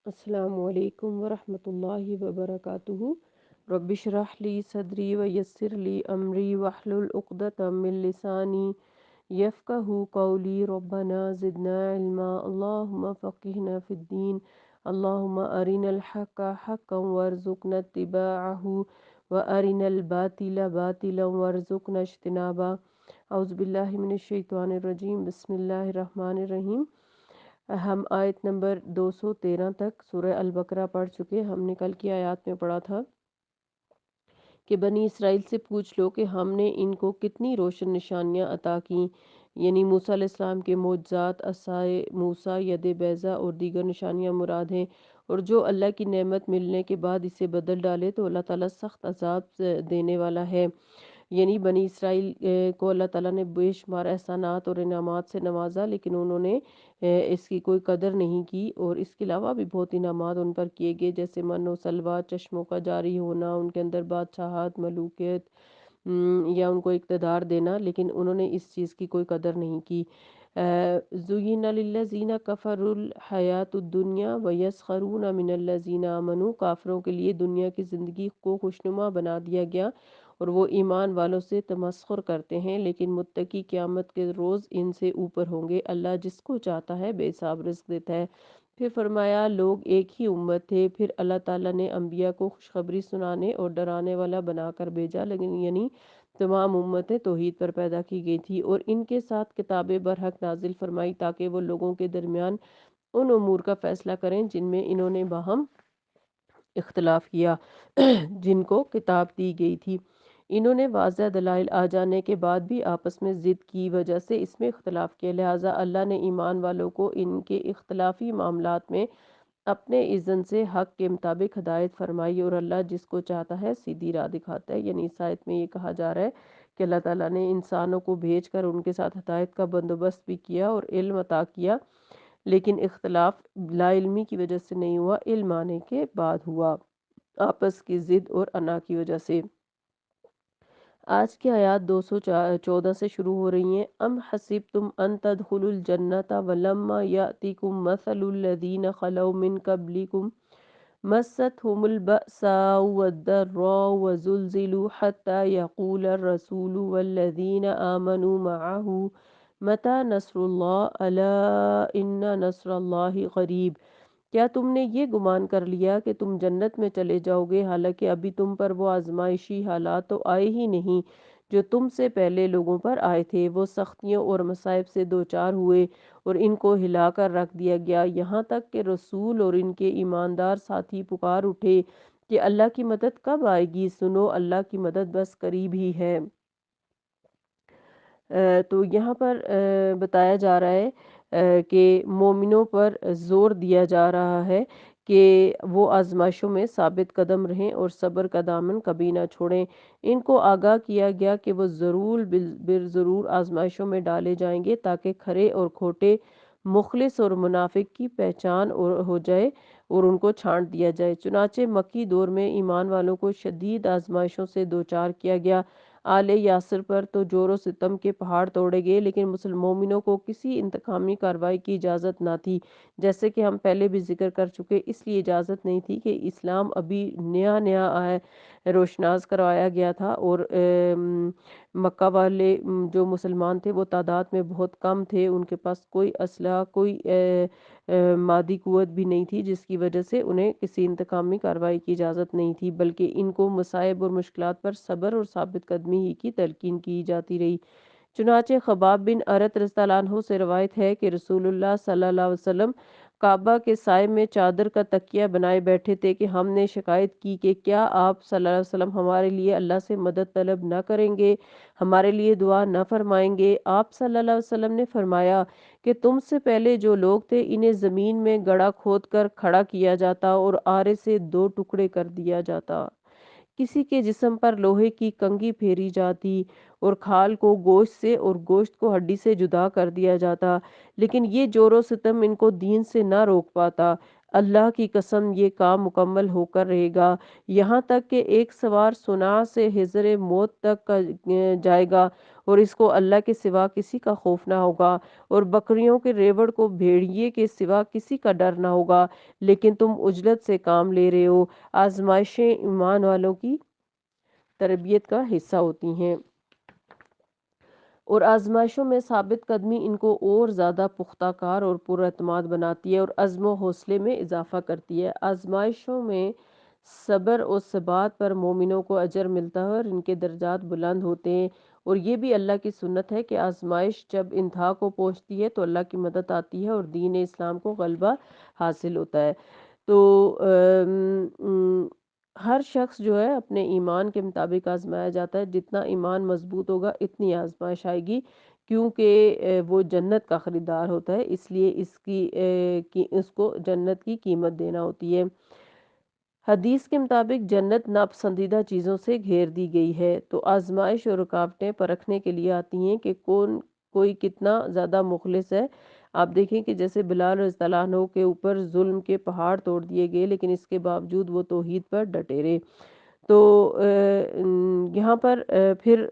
السلام علیکم ورحمۃ اللہ وبرکاتہ۔ رب اشرح لی صدری ویسر لی امری واحلل عقدۃ من لسانی یفقہوا قولی۔ ربنا زدنا علما، اللہم فقہنا فی الدین، اللہم ارنا الحق حقا وارزقنا اتباعہ وارنا الباطل باطلا وارزقنا اجتنابہ۔ اعوذ باللہ من الشیطان الرجیم، بسم اللہ الرحمن الرحیم۔ ہم آیت نمبر 213 تک سورہ البقرہ پڑھ چکے۔ ہم نے کل کی آیات میں پڑھا تھا کہ بنی اسرائیل سے پوچھ لو کہ ہم نے ان کو کتنی روشن نشانیاں عطا کیں، یعنی موسیٰ علیہ السلام کے معجزات، عصائے موسیٰ، ید بیضا اور دیگر نشانیاں مراد ہیں، اور جو اللہ کی نعمت ملنے کے بعد اسے بدل ڈالے تو اللہ تعالیٰ سخت عذاب دینے والا ہے۔ یعنی بنی اسرائیل کو اللہ تعالیٰ نے بے شمار احسانات اور انعامات سے نوازا، لیکن انہوں نے اس کی کوئی قدر نہیں کی، اور اس کے علاوہ بھی بہت انعامات ان پر کیے گئے، جیسے من و سلوہ، چشموں کا جاری ہونا، ان کے اندر بادشاہت، ملوکیت یا ان کو اقتدار دینا، لیکن انہوں نے اس چیز کی کوئی قدر نہیں کی۔ زُيِّنَ لِلَّذِينَ كَفَرُوا الْحَيَاةُ الدُّنْيَا وَيَسْخَرُونَ مِنَ الَّذِينَ آمَنُوا۔ کافروں کے لیے دنیا کی زندگی کو خوشنما بنا دیا گیا اور وہ ایمان والوں سے تمسخر کرتے ہیں، لیکن متقی قیامت کے روز ان سے اوپر ہوں گے۔ اللہ جس کو چاہتا ہے بے حساب رزق دیتا ہے۔ پھر فرمایا لوگ ایک ہی امت تھے، پھر اللہ تعالیٰ نے انبیاء کو خوشخبری سنانے اور ڈرانے والا بنا کر بھیجا، لیکن یعنی تمام امتیں توحید پر پیدا کی گئی تھی، اور ان کے ساتھ کتابیں برحق نازل فرمائی تاکہ وہ لوگوں کے درمیان ان امور کا فیصلہ کریں جن میں انہوں نے باہم اختلاف کیا، جن کو کتاب دی گئی تھی۔ انہوں نے واضح دلائل آ جانے کے بعد بھی آپس میں ضد کی وجہ سے اس میں اختلاف کیا، لہٰذا اللہ نے ایمان والوں کو ان کے اختلافی معاملات میں اپنے اذن سے حق کے مطابق ہدایت فرمائی، اور اللہ جس کو چاہتا ہے سیدھی راہ دکھاتا ہے۔ یعنی اس آیت میں یہ کہا جا رہا ہے کہ اللہ تعالیٰ نے انسانوں کو بھیج کر ان کے ساتھ ہدایت کا بندوبست بھی کیا اور علم عطا کیا، لیکن اختلاف لا علمی کی وجہ سے نہیں ہوا، علم آنے کے بعد ہوا، آپس کی ضد اور انا کی وجہ سے۔ آج کی آیات 214 سے شروع ہو رہی ہیں۔ ام حسبتم ان تدخلوا الجنۃ ولما یأتکم مثل الذین خلو من قبلکم مستهم البأساء والضراء وزلزلوا حتى يقول الرسول والذین آمنوا معه متى نصر اللہ الا ان نصر اللہ قریب۔ کیا تم نے یہ گمان کر لیا کہ تم جنت میں چلے جاؤ گے، حالانکہ ابھی تم پر وہ آزمائشی حالات تو آئے ہی نہیں جو تم سے پہلے لوگوں پر آئے تھے۔ وہ سختیوں اور مصائب سے دوچار ہوئے اور ان کو ہلا کر رکھ دیا گیا، یہاں تک کہ رسول اور ان کے ایماندار ساتھی پکار اٹھے کہ اللہ کی مدد کب آئے گی، سنو اللہ کی مدد بس قریب ہی ہے۔ تو یہاں پر بتایا جا رہا ہے کہ مومنوں پر زور دیا جا رہا ہے کہ وہ آزمائشوں میں ثابت قدم رہیں اور صبر کا دامن کبھی نہ چھوڑیں۔ ان کو آگاہ کیا گیا کہ وہ ضرور آزمائشوں میں ڈالے جائیں گے تاکہ کھرے اور کھوٹے، مخلص اور منافق کی پہچان ہو جائے اور ان کو چھانٹ دیا جائے۔ چنانچہ مکی دور میں ایمان والوں کو شدید آزمائشوں سے دوچار کیا گیا۔ آل یاسر پر تو زور و ستم کے پہاڑ توڑے گئے، لیکن مومنوں کو کسی انتقامی کارروائی کی اجازت نہ تھی، جیسے کہ ہم پہلے بھی ذکر کر چکے۔ اس لیے اجازت نہیں تھی کہ اسلام ابھی نیا نیا روشناس کروایا گیا تھا، اور مکہ والے جو مسلمان تھے وہ تعداد میں بہت کم تھے، ان کے پاس کوئی اسلحہ، کوئی مادی قوت بھی نہیں تھی، جس کی وجہ سے انہیں کسی انتقامی کارروائی کی اجازت نہیں تھی، بلکہ ان کو مصائب اور مشکلات پر صبر اور ثابت قدمی ہی کی تلقین کی جاتی رہی۔ چنانچہ خباب بن ارت رضی اللہ عنہ سے روایت ہے کہ رسول اللہ صلی اللہ علیہ وسلم کعبہ کے سائے میں چادر کا تکیہ بنائے بیٹھے تھے کہ ہم نے شکایت کی کہ کیا آپ صلی اللہ علیہ وسلم ہمارے لیے اللہ سے مدد طلب نہ کریں گے، ہمارے لیے دعا نہ فرمائیں گے؟ آپ صلی اللہ علیہ وسلم نے فرمایا کہ تم سے پہلے جو لوگ تھے انہیں زمین میں گڑھا کھود کر کھڑا کیا جاتا اور آرے سے دو ٹکڑے کر دیا جاتا، کسی کے جسم پر لوہے کی کنگھی پھیری جاتی اور کھال کو گوشت سے اور گوشت کو ہڈی سے جدا کر دیا جاتا، لیکن یہ زور و ستم ان کو دین سے نہ روک پاتا۔ اللہ کی قسم یہ کام مکمل ہو کر رہے گا، یہاں تک کہ ایک سوار سنا سے حضر موت تک کا جائے گا اور اس کو اللہ کے سوا کسی کا خوف نہ ہوگا، اور بکریوں کے ریوڑ کو بھیڑیے کے سوا کسی کا ڈر نہ ہوگا، لیکن تم عجلت سے کام لے رہے ہو۔ آزمائشیں ایمان والوں کی تربیت کا حصہ ہوتی ہیں، اور آزمائشوں میں ثابت قدمی ان کو اور زیادہ پختہ کار اور پر اعتماد بناتی ہے اور عزم و حوصلے میں اضافہ کرتی ہے۔ آزمائشوں میں صبر و ثبات پر مومنوں کو اجر ملتا ہے اور ان کے درجات بلند ہوتے ہیں، اور یہ بھی اللہ کی سنت ہے کہ آزمائش جب انتہا کو پہنچتی ہے تو اللہ کی مدد آتی ہے اور دین اسلام کو غلبہ حاصل ہوتا ہے۔ تو ہر شخص جو ہے اپنے ایمان کے مطابق آزمایا جاتا ہے، جتنا ایمان مضبوط ہوگا اتنی آزمائش آئے گی، کیونکہ وہ جنت کا خریدار ہوتا ہے، اس لیے اس کو جنت کی قیمت دینا ہوتی ہے۔ حدیث کے مطابق جنت ناپسندیدہ چیزوں سے گھیر دی گئی ہے، تو آزمائش اور رکاوٹیں پرکھنے کے لیے آتی ہیں کہ کوئی کتنا زیادہ مخلص ہے۔ آپ دیکھیں کہ جیسے بلال رضی اللہ عنہ کے اوپر ظلم کے پہاڑ توڑ دیے گئے، لیکن اس کے باوجود وہ توحید پر ڈٹے رہے۔ تو یہاں پر پھر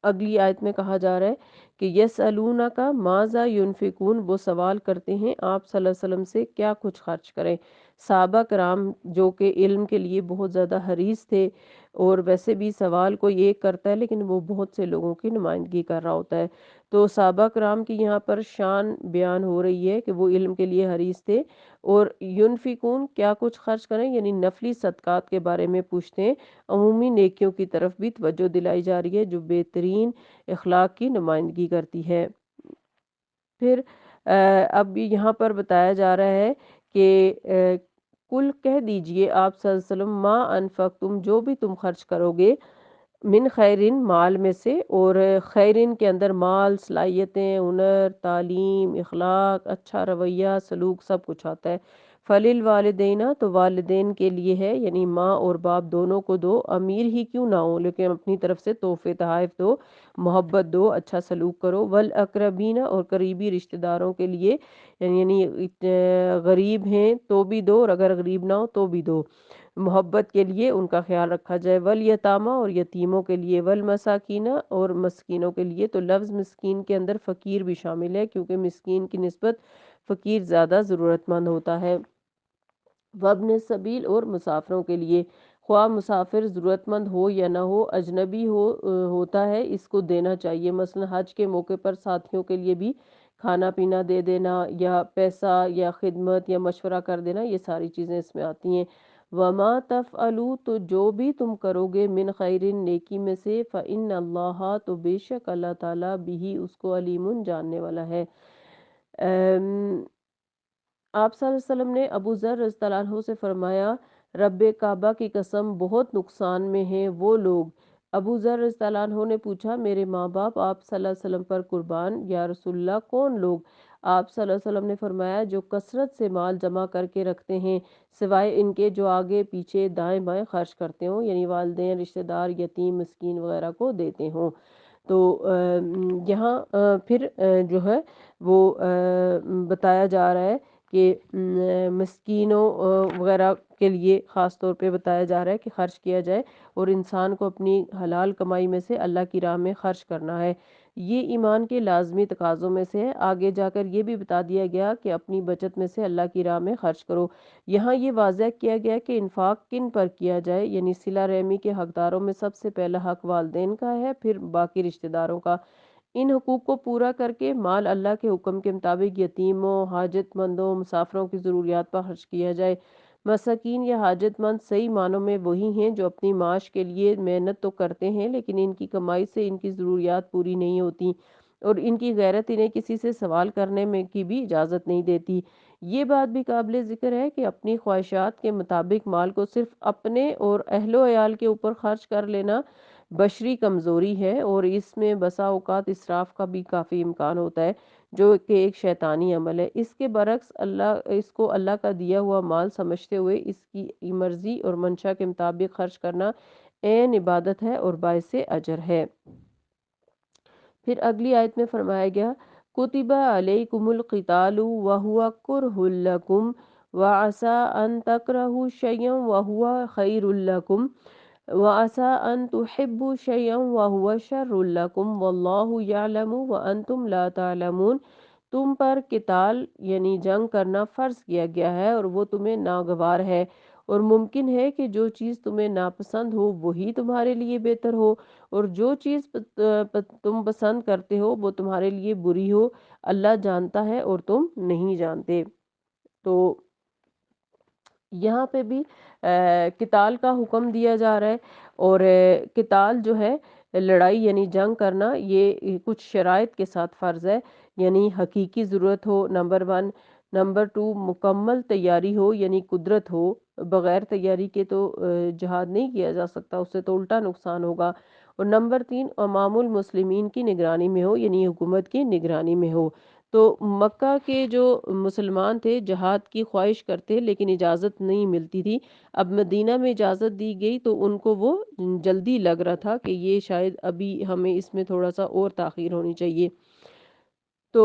اگلی آیت میں کہا جا رہا ہے کہ یسألونک ماذا ینفقون، وہ سوال کرتے ہیں آپ صلی اللہ علیہ وسلم سے کیا کچھ خرچ کریں۔ صحابہ کرام جو کہ علم کے لیے بہت زیادہ حریص تھے، اور ویسے بھی سوال کوئی ایک کرتا ہے لیکن وہ بہت سے لوگوں کی نمائندگی کر رہا ہوتا ہے، تو صحابہ کرام کی یہاں پر شان بیان ہو رہی ہے کہ وہ علم کے لیے حریص تھے، اور ینفقون کیا کچھ خرچ کریں، یعنی نفلی صدقات کے بارے میں پوچھتے ہیں۔ عمومی نیکیوں کی طرف بھی توجہ دلائی جا رہی ہے جو بہترین اخلاق کی نمائندگی کرتی ہے۔ پھر اب یہاں پر بتایا جا رہا ہے کہ کل کہہ دیجئے آپ صلی اللہ علیہ وسلم ما انفقتم، جو بھی تم خرچ کرو گے، من خیرن مال میں سے، اور خیرن کے اندر مال، صلاحیتیں، ہنر، تعلیم، اخلاق، اچھا رویہ، سلوک سب کچھ آتا ہے۔ فلیل والدینہ، تو والدین کے لیے ہے، یعنی ماں اور باپ دونوں کو دو، امیر ہی کیوں نہ ہو لیکن اپنی طرف سے تحفے تحائف دو، محبت دو، اچھا سلوک کرو۔ والاقربین، اور قریبی رشتہ داروں کے لیے، یعنی غریب ہیں تو بھی دو اور اگر غریب نہ ہو تو بھی دو، محبت کے لیے ان کا خیال رکھا جائے۔ والیتامہ، اور یتیموں کے لیے۔ والمساکینہ، اور مسکینوں کے لیے، تو لفظ مسکین کے اندر فقیر بھی شامل ہے کیونکہ مسکین کی نسبت فقیر زیادہ ضرورت مند ہوتا ہے۔ وابن السبیل، اور مسافروں کے لیے، خواہ مسافر ضرورت مند ہو یا نہ ہو، اجنبی ہوتا ہے اس کو دینا چاہیے، مثلا حج کے موقع پر ساتھیوں کے لیے بھی کھانا پینا دے دینا، یا پیسہ یا خدمت یا مشورہ کر دینا، یہ ساری چیزیں اس میں آتی ہیں۔ وما تفعلوا، تو جو بھی تم کرو گے، من خیرن نیکی میں سے، فإن اللہ، تو بے شک اللہ تعالیٰ، بھی اس کو علیم جاننے والا ہے۔ آپ صلی اللہ علیہ وسلم نے ابو ذر رضی اللہ عنہ سے فرمایا، رب کعبہ کی قسم بہت نقصان میں ہیں وہ لوگ۔ ابو ذر رضی اللہ عنہ نے پوچھا، میرے ماں باپ آپ صلی اللہ علیہ وسلم پر قربان، یا رسول اللہ کون لوگ؟ آپ صلی اللہ علیہ وسلم نے فرمایا، جو کثرت سے مال جمع کر کے رکھتے ہیں، سوائے ان کے جو آگے پیچھے دائیں بائیں خرچ کرتے ہوں، یعنی والدین، رشتہ دار، یتیم، مسکین وغیرہ کو دیتے ہوں۔ تو یہاں پھر جو ہے وہ بتایا جا رہا ہے کہ مسکینوں وغیرہ کے لیے خاص طور پہ بتایا جا رہا ہے کہ خرچ کیا جائے، اور انسان کو اپنی حلال کمائی میں سے اللہ کی راہ میں خرچ کرنا ہے، یہ ایمان کے لازمی تقاضوں میں سے ہے۔ آگے جا کر یہ بھی بتا دیا گیا کہ اپنی بچت میں سے اللہ کی راہ میں خرچ کرو۔ یہاں یہ واضح کیا گیا کہ انفاق کن پر کیا جائے، یعنی صلہ رحمی کے حقداروں میں سب سے پہلا حق والدین کا ہے، پھر باقی رشتہ داروں کا۔ ان حقوق کو پورا کر کے مال اللہ کے حکم کے مطابق یتیموں، حاجت مندوں، مسافروں کی ضروریات پر خرچ کیا جائے۔ مساکین یا حاجت مند صحیح معنوں میں وہی ہیں جو اپنی معاش کے لیے محنت تو کرتے ہیں لیکن ان کی کمائی سے ان کی ضروریات پوری نہیں ہوتی، اور ان کی غیرت انہیں کسی سے سوال کرنے میں کی بھی اجازت نہیں دیتی۔ یہ بات بھی قابل ذکر ہے کہ اپنی خواہشات کے مطابق مال کو صرف اپنے اور اہل و عیال کے اوپر خرچ کر لینا بشری کمزوری ہے، اور اس میں بسا اوقات اسراف کا بھی کافی امکان ہوتا ہے جو کہ ایک شیطانی عمل ہے۔ اس کے برعکس اس کو اللہ کا دیا ہوا مال سمجھتے ہوئے اس کی مرضی اور منشا کے مطابق خرچ کرنا عین عبادت ہے اور باعث اجر ہے۔ پھر اگلی آیت میں فرمایا گیا، کتب علیکم القتال وہو کرہ لکم وعسى ان تکرہوا شیئا وہو خیر لکم وعسى ان تحبوا شیئا وہو شر لکم واللہ یعلم وانتم لا تعلمون۔ تم پر قتال یعنی جنگ کرنا فرض کیا گیا ہے اور وہ تمہیں ناگوار ہے، اور ممکن ہے کہ جو چیز تمہیں ناپسند ہو وہی تمہارے لیے بہتر ہو، اور جو چیز تم پسند کرتے ہو وہ تمہارے لیے بری ہو۔ اللہ جانتا ہے اور تم نہیں جانتے۔ تو یہاں پہ بھی قتال کا حکم دیا جا رہا ہے، اور قتال جو ہے لڑائی یعنی جنگ کرنا یہ کچھ شرائط کے ساتھ فرض ہے، یعنی حقیقی ضرورت ہو نمبر 1، نمبر 2 مکمل تیاری ہو یعنی قدرت ہو، بغیر تیاری کے تو جہاد نہیں کیا جا سکتا، اس سے تو الٹا نقصان ہوگا، اور نمبر 3 امام المسلمین کی نگرانی میں ہو یعنی حکومت کی نگرانی میں ہو۔ تو مکہ کے جو مسلمان تھے جہاد کی خواہش کرتے لیکن اجازت نہیں ملتی تھی، اب مدینہ میں اجازت دی گئی تو ان کو وہ جلدی لگ رہا تھا کہ یہ شاید ابھی ہمیں اس میں تھوڑا سا اور تاخیر ہونی چاہیے۔ تو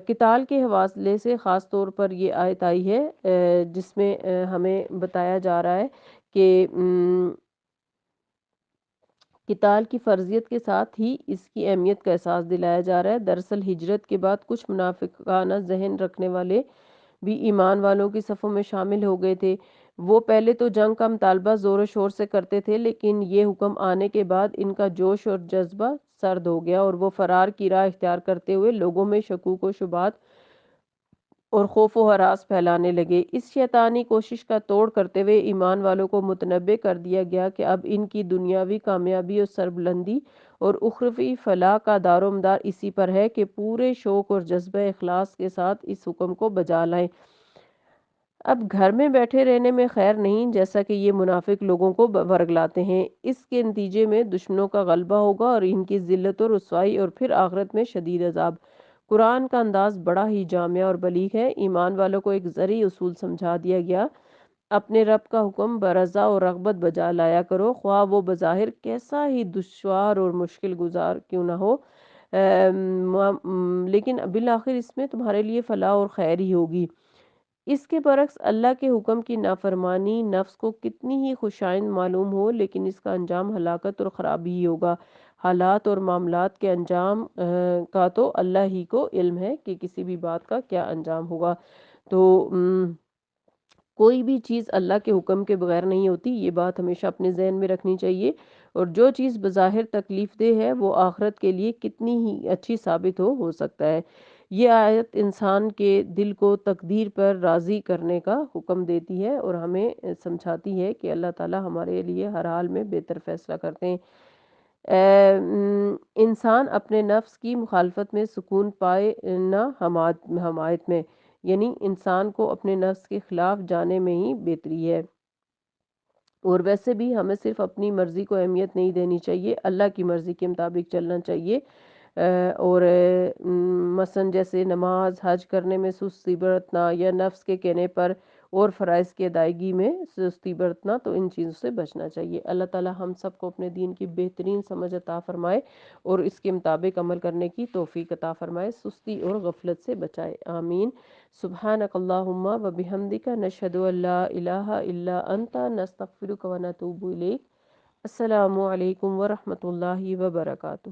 قتال کے حوالے سے خاص طور پر یہ آیت آئی ہے جس میں ہمیں بتایا جا رہا ہے کہ قتال کی فرضیت کے ساتھ ہی اس کی اہمیت کا احساس دلایا جا رہا ہے۔ دراصل ہجرت کے بعد کچھ منافقانہ ذہن رکھنے والے بھی ایمان والوں کی صفوں میں شامل ہو گئے تھے۔ وہ پہلے تو جنگ کا مطالبہ زور و شور سے کرتے تھے، لیکن یہ حکم آنے کے بعد ان کا جوش اور جذبہ سرد ہو گیا اور وہ فرار کی راہ اختیار کرتے ہوئے لوگوں میں شکوک و شبہات اور خوف و ہراس پھیلانے لگے۔ اس شیطانی کوشش کا توڑ کرتے ہوئے ایمان والوں کو متنبہ کر دیا گیا کہ اب ان کی دنیاوی کامیابی اور سربلندی اور اخروی فلاح کا دار و مدار اسی پر ہے کہ پورے شوق اور جذبہ اخلاص کے ساتھ اس حکم کو بجا لائیں۔ اب گھر میں بیٹھے رہنے میں خیر نہیں، جیسا کہ یہ منافق لوگوں کو ورگلاتے ہیں۔ اس کے نتیجے میں دشمنوں کا غلبہ ہوگا اور ان کی ذلت و رسوائی اور پھر آخرت میں شدید عذاب۔ قرآن کا انداز بڑا ہی جامع اور بلیغ ہے۔ ایمان والوں کو ایک زرعی اصول سمجھا دیا گیا، اپنے رب کا حکم برضا اور رغبت بجا لایا کرو، خواہ وہ بظاہر کیسا ہی دشوار اور مشکل گزار کیوں نہ ہو، لیکن بالآخر اس میں تمہارے لیے فلاح اور خیر ہی ہوگی۔ اس کے برعکس اللہ کے حکم کی نافرمانی نفس کو کتنی ہی خوشائند معلوم ہو لیکن اس کا انجام ہلاکت اور خرابی ہی ہوگا۔ حالات اور معاملات کے انجام کا تو اللہ ہی کو علم ہے کہ کسی بھی بات کا کیا انجام ہوگا۔ تو کوئی بھی چیز اللہ کے حکم کے بغیر نہیں ہوتی، یہ بات ہمیشہ اپنے ذہن میں رکھنی چاہیے، اور جو چیز بظاہر تکلیف دہ ہے وہ آخرت کے لیے کتنی ہی اچھی ثابت ہو سکتا ہے۔ یہ آیت انسان کے دل کو تقدیر پر راضی کرنے کا حکم دیتی ہے اور ہمیں سمجھاتی ہے کہ اللہ تعالی ہمارے لیے ہر حال میں بہتر فیصلہ کرتے ہیں۔ انسان اپنے نفس کی مخالفت میں سکون پائے نہ حمایت میں، یعنی انسان کو اپنے نفس کے خلاف جانے میں ہی بہتری ہے۔ اور ویسے بھی ہمیں صرف اپنی مرضی کو اہمیت نہیں دینی چاہیے، اللہ کی مرضی کے مطابق چلنا چاہیے، اور مثلا جیسے نماز حج کرنے میں سستی برتنا یا نفس کے کہنے پر اور فرائض کی ادائیگی میں سستی برتنا، تو ان چیزوں سے بچنا چاہیے۔ اللہ تعالی ہم سب کو اپنے دین کی بہترین سمجھ عطا فرمائے اور اس کے مطابق عمل کرنے کی توفیق عطا فرمائے، سستی اور غفلت سے بچائے، آمین۔ سبحانک اللہم و بحمدک نشہد ان لا الہ الا انت نستغفرک و نتوب الیک۔ السلام علیکم ورحمۃ اللہ وبرکاتہ۔